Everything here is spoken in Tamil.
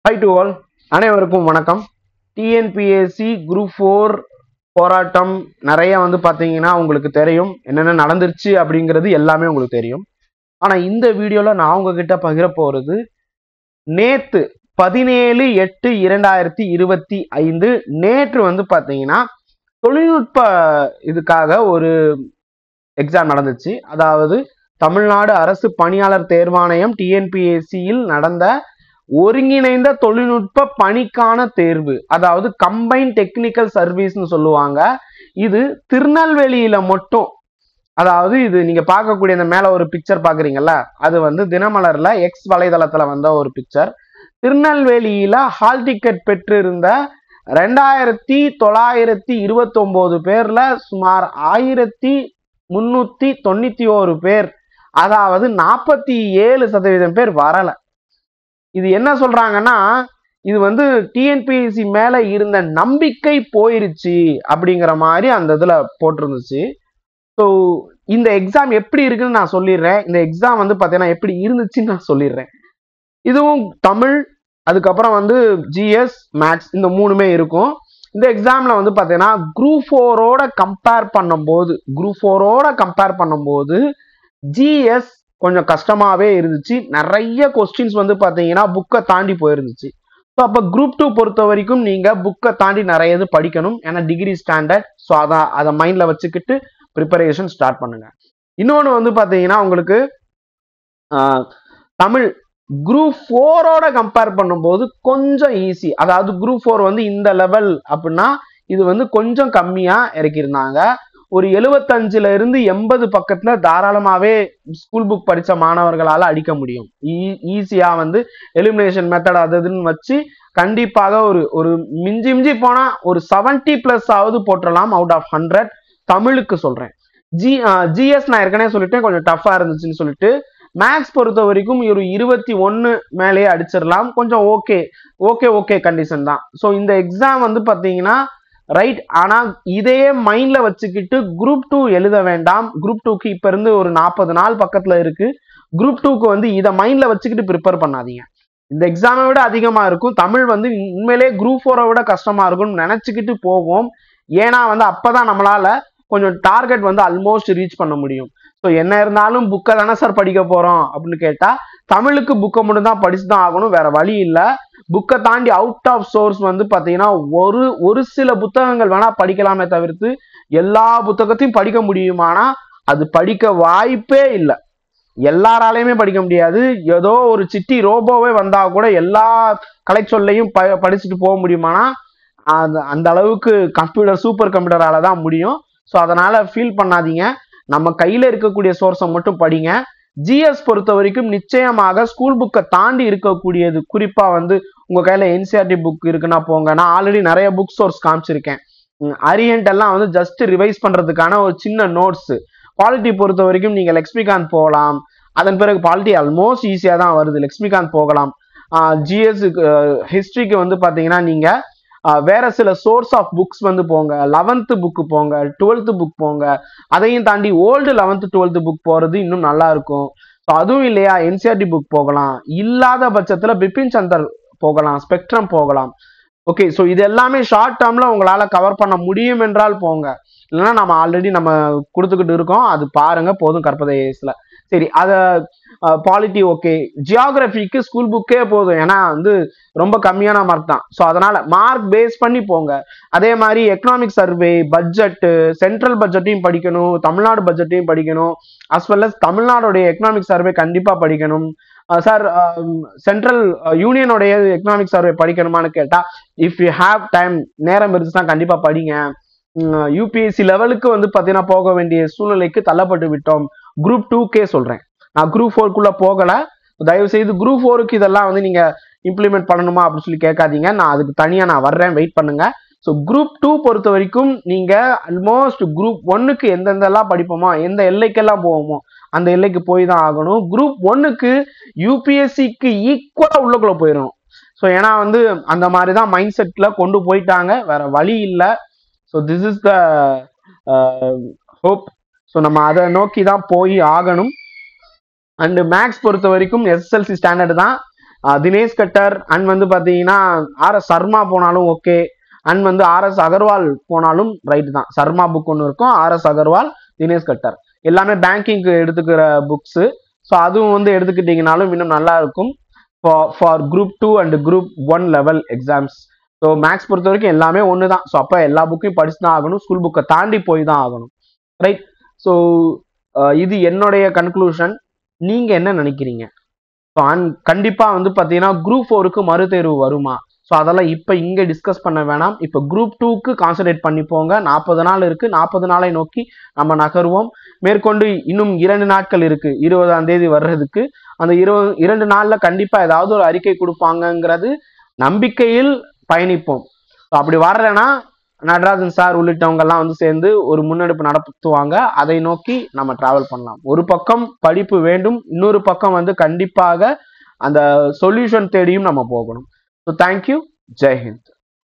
ஹை டு ஆல், அனைவருக்கும் வணக்கம். டிஎன்பிஎஸ்சி குரூப் 4 போராட்டம் நிறைய பார்த்தீங்கன்னா உங்களுக்கு தெரியும், என்னென்ன நடந்துருச்சு அப்படிங்கிறது எல்லாமே உங்களுக்கு தெரியும். ஆனால் இந்த வீடியோவில் நான் உங்ககிட்ட பகிர போகிறது நேற்று 17/8/2025 நேற்று பார்த்தீங்கன்னா தொழில்நுட்ப இதுக்காக ஒரு எக்ஸாம் நடந்துச்சு. அதாவது தமிழ்நாடு அரசு பணியாளர் தேர்வாணையம் டிஎன்பிஎஸ்சியில் நடந்த ஒருங்கிணைந்த தொழில்நுட்ப பணிக்கான தேர்வு, அதாவது கம்பைன் டெக்னிக்கல் சர்வீஸ்னு சொல்லுவாங்க. இது திருநெல்வேலியில மட்டும், அதாவது இது நீங்க பார்க்கக்கூடிய இந்த மேல ஒரு பிக்சர் பாக்குறீங்கல்ல, அது தினமலர்ல எக்ஸ் வலைதளத்துல வந்த ஒரு பிக்சர். திருநெல்வேலியில ஹால் டிக்கெட் பெற்றிருந்த 2929 பேர்ல சுமார் 1391 பேர், அதாவது 47% பேர் வரல. இது என்ன சொல்றாங்கன்னா, இது டிஎன்பிஎஸ்சி மேல இருந்த நம்பிக்கை போயிருச்சு அப்படிங்கிற மாதிரி அந்த இதுல போட்டிருந்துச்சு. ஸோ இந்த எக்ஸாம் எப்படி இருக்குன்னு நான் சொல்லிடுறேன். இந்த எக்ஸாம் பாத்தீங்கன்னா எப்படி இருந்துச்சுன்னு நான் சொல்லிடுறேன். இதுவும் தமிழ், அதுக்கப்புறம் ஜிஎஸ், மேத்ஸ், இந்த மூணுமே இருக்கும். இந்த எக்ஸாம்ல பாத்தீங்கன்னா குரூப் 4ஓட கம்பேர் பண்ணும்போது ஜிஎஸ் கொஞ்சம் கஷ்டமாவே இருந்துச்சு. நிறைய கொஸ்டின்ஸ் பாத்தீங்கன்னா புக்கை தாண்டி போயிருந்துச்சு. ஸோ அப்போ குரூப் 2 பொறுத்த வரைக்கும் நீங்க புக்கை தாண்டி நிறைய இது படிக்கணும், ஏன்னா டிகிரி ஸ்டாண்டர்ட். ஸோ அதை மைண்ட்ல வச்சுக்கிட்டு ப்ரிப்பரேஷன் ஸ்டார்ட் பண்ணுங்க. இன்னொன்று பாத்தீங்கன்னா உங்களுக்கு தமிழ் குரூப் 4ஓட கம்பேர் பண்ணும்போது கொஞ்சம் ஈஸி. அதாவது குரூப் 4 இந்த லெவல் அப்படின்னா இது கொஞ்சம் கம்மியா இறக்கியிருந்தாங்க. ஒரு 75ல இருந்து 80 பக்கத்துல தாராளமாவே ஸ்கூல் புக் படிச்ச மாணவர்களால அடிக்க முடியும். ஈஸியா எலிமினேஷன் மெத்தட் அதுன்னு வச்சு கண்டிப்பாக ஒரு மிஞ்சி போனா ஒரு 70+ ஆவது போட்டுடலாம் அவுட் ஆஃப் 100. தமிழுக்கு சொல்றேன். ஜிஎஸ் நான் ஏற்கனவே சொல்லிட்டேன், கொஞ்சம் டஃபா இருந்துச்சுன்னு சொல்லிட்டு. மேக்ஸ் பொறுத்த வரைக்கும் ஒரு 21 மேலேயே அடிச்சிடலாம். கொஞ்சம் ஓகே கண்டிஷன் தான். ஸோ இந்த எக்ஸாம் பாத்தீங்கன்னா ரைட். ஆனா இதையே மைண்ட்ல வச்சுக்கிட்டு குரூப் 2 எழுத வேண்டாம். குரூப் 2க்கு இப்ப இருந்து ஒரு 40 நாள் பக்கத்துல இருக்கு. குரூப் 2க்கு இதை மைண்ட்ல வச்சுக்கிட்டு ப்ரிப்பேர் பண்ணாதீங்க. இந்த எக்ஸாமை விட அதிகமா இருக்கும். தமிழ் உண்மையிலே குரூப் 4 விட கஷ்டமா இருக்கும்னு நினைச்சுக்கிட்டு போவோம். ஏன்னா அப்பதான் நம்மளால கொஞ்சம் டார்கெட் ஆல்மோஸ்ட் ரீச் பண்ண முடியும். ஸோ என்ன இருந்தாலும் புக்கை தானே சார் படிக்க போறோம் அப்படின்னு கேட்டா, தமிழுக்கு புக்கை மட்டும் தான் படிச்சுதான் ஆகணும், வேற வழி இல்லை. புக்கை தாண்டி அவுட் ஆஃப் சோர்ஸ் பாத்தீங்கன்னா ஒரு சில புத்தகங்கள் வேணா படிக்கலாமே தவிர்த்து எல்லா புத்தகத்தையும் படிக்க முடியுமானா அது படிக்க வாய்ப்பே இல்லை. எல்லாராலையுமே படிக்க முடியாது. ஏதோ ஒரு சிட்டி ரோபோவே வந்தா கூட எல்லா கலை சொல்லையும் படிச்சுட்டு போக முடியுமானா அந்த அளவுக்கு சூப்பர் கம்ப்யூட்டரால தான் முடியும். ஸோ அதனால ஃபீல் பண்ணாதீங்க. நம்ம கையில இருக்கக்கூடிய சோர்ஸை மட்டும் படிங்க. ஜிஎஸ் பொறுத்த வரைக்கும் நிச்சயமாக ஸ்கூல் புக்கை தாண்டி இருக்கக்கூடியது, குறிப்பா உங்க கையில என்சிஆர்டி புக் இருக்குன்னா போங்க. நான் ஆல்ரெடி நிறைய புக் சோர்ஸ் காமிச்சிருக்கேன். அரியன்ட் எல்லாம் ஜஸ்ட் ரிவைஸ் பண்றதுக்கான ஒரு சின்ன நோட்ஸ். பாலிட்டி பொறுத்த வரைக்கும் நீங்க லக்ஷ்மிகாந்த் போகலாம். அதன் பிறகு பாலிட்டி ஆல்மோஸ்ட் ஈஸியா தான் வருது, லக்ஷ்மிகாந்த் போகலாம். ஜிஎஸ் ஹிஸ்டரிக்கு பாத்தீங்கன்னா நீங்க வேற சில சோர்ஸ் ஆஃப் புக்ஸ் போங்க. 11th புக் போங்க, 12th புக் போங்க. அதையும் தாண்டி ஓல்டு 11th 12th புக் போறது இன்னும் நல்லா இருக்கும். ஸோ அதுவும் இல்லையா, என்சிஆர்டி புக் போகலாம். இல்லாத பட்சத்துல பிபின் சந்தர் போகலாம், ஸ்பெக்ட்ரம் போகலாம். ஓகே, ஸோ இது எல்லாமே ஷார்ட் டேர்ம்ல உங்களால கவர் பண்ண முடியும் என்றால் போங்க. இல்லைன்னா நம்ம ஆல்ரெடி கொடுத்துக்கிட்டு இருக்கோம், அது பாருங்க போதும் கற்பதேசல. சரி, அத பாலிட்டி ஓகே. ஜியாகிரபிக்கு ஸ்கூல் புக்கே போதும், ஏன்னா ரொம்ப கம்மியான மார்க் தான். ஸோ அதனால மார்க் பேஸ் பண்ணி போங்க. அதே மாதிரி எக்கனாமிக் சர்வே, பட்ஜெட், சென்ட்ரல் பட்ஜெட்டையும் படிக்கணும், தமிழ்நாடு பட்ஜெட்டையும் படிக்கணும். அஸ் வெல் அஸ் தமிழ்நாடுடைய எக்கனாமிக் சர்வே கண்டிப்பா படிக்கணும். சார் சென்ட்ரல் யூனியனுடைய எக்கனாமிக் சர்வே படிக்கணுமான்னு கேட்டா, இஃப் யூ ஹேவ் டைம், நேரம் இருந்துச்சுன்னா கண்டிப்பா படிங்க. யூபிஎஸ்சி லெவலுக்கு பாத்தீங்கன்னா போக வேண்டிய சூழ்நிலைக்கு தள்ளப்பட்டு விட்டோம். குரூப் 2கே சொல்றேன், நான் குரூப் 4க்குள்ள போகல. தயவு செய்து குரூப் 4க்கு இதெல்லாம் நீங்க இம்ப்ளிமெண்ட் பண்ணணுமா அப்படின்னு சொல்லி கேட்காதீங்க. நான் அதுக்கு தனியா நான் வர்றேன், வெயிட் பண்ணுங்க. ஸோ குரூப் 2 பொறுத்த வரைக்கும் நீங்க ஆல்மோஸ்ட் குரூப் 1க்கு எந்தெந்தெல்லாம் படிப்போமோ, எந்த எல்லைக்கெல்லாம் போவோமோ அந்த எல்லைக்கு போய் தான் ஆகணும். குரூப் 1க்கு யூபிஎஸ்சிக்கு ஈக்குவலா உள்ளக்குள்ள போயிடணும். ஸோ ஏன்னா அந்த மாதிரி தான் மைண்ட் செட்ல கொண்டு போயிட்டாங்க, வேற வழி இல்லை. So this is the hope. So நம்ம அதை நோக்கி தான் போய் ஆகணும். அண்ட் மேக்ஸ் பொறுத்த வரைக்கும் எஸ்எஸ்எல்சி ஸ்டாண்டர்ட் தான். தினேஷ் கட்டர் அண்ட் வந்து பாத்தீங்கன்னா RS சர்மா போனாலும் ஓகே, அண்ட் வந்து RS அகர்வால் போனாலும் ரைட் தான். சர்மா புக் ஒன்று இருக்கும், RS அகர்வால், தினேஷ் கட்டர் எல்லாமே பேங்கிங்க்கு எடுத்துக்கிற புக்ஸ். ஸோ அதுவும் வந்து எடுத்துக்கிட்டீங்கனாலும் இன்னும் நல்லா இருக்கும் for group 2 and group 1 level exams. So maths பொறுத்த வரைக்கும் எல்லாமே ஒன்று தான். ஸோ அப்போ எல்லா புக்கையும் படிச்சு தான் ஆகணும், ஸ்கூல் புக்கை தாண்டி போய் தான் ஆகணும், ரைட்? ஸோ இது என்னுடைய கன்க்ளூஷன். நீங்க என்ன நினைக்கிறீங்க? ஸோ கண்டிப்பா வந்து பார்த்தீங்கன்னா குரூப் 4க்கு மறுதேர்வு வருமா? ஸோ அதெல்லாம் இப்போ இங்கே டிஸ்கஸ் பண்ண வேணாம். இப்போ குரூப் 2க்கு கான்சன்ட்ரேட் பண்ணி போங்க. 40 நாள் இருக்கு, 40 நாளை நோக்கி நம்ம நகருவோம். மேற்கொண்டு இன்னும் 2 நாட்கள் இருக்கு 20ஆம் தேதி வர்றதுக்கு. அந்த 2 நாள்ல கண்டிப்பா ஏதாவது ஒரு அறிக்கை கொடுப்பாங்கங்கிறது நம்பிக்கையில் பயணிப்போம். அப்படி வரலைன்னா நடராஜன் சார் உள்ளிட்டவங்க எல்லாம் வந்து சேர்ந்து ஒரு முன்னெடுப்பு நடத்துவாங்க. அதை நோக்கி நம்ம டிராவல் பண்ணலாம். ஒரு பக்கம் படிப்பு வேண்டும், இன்னொரு பக்கம் வந்து கண்டிப்பாக அந்த சொல்யூஷன் தேடியும் நம்ம போகணும். So thank you, Jai Hind.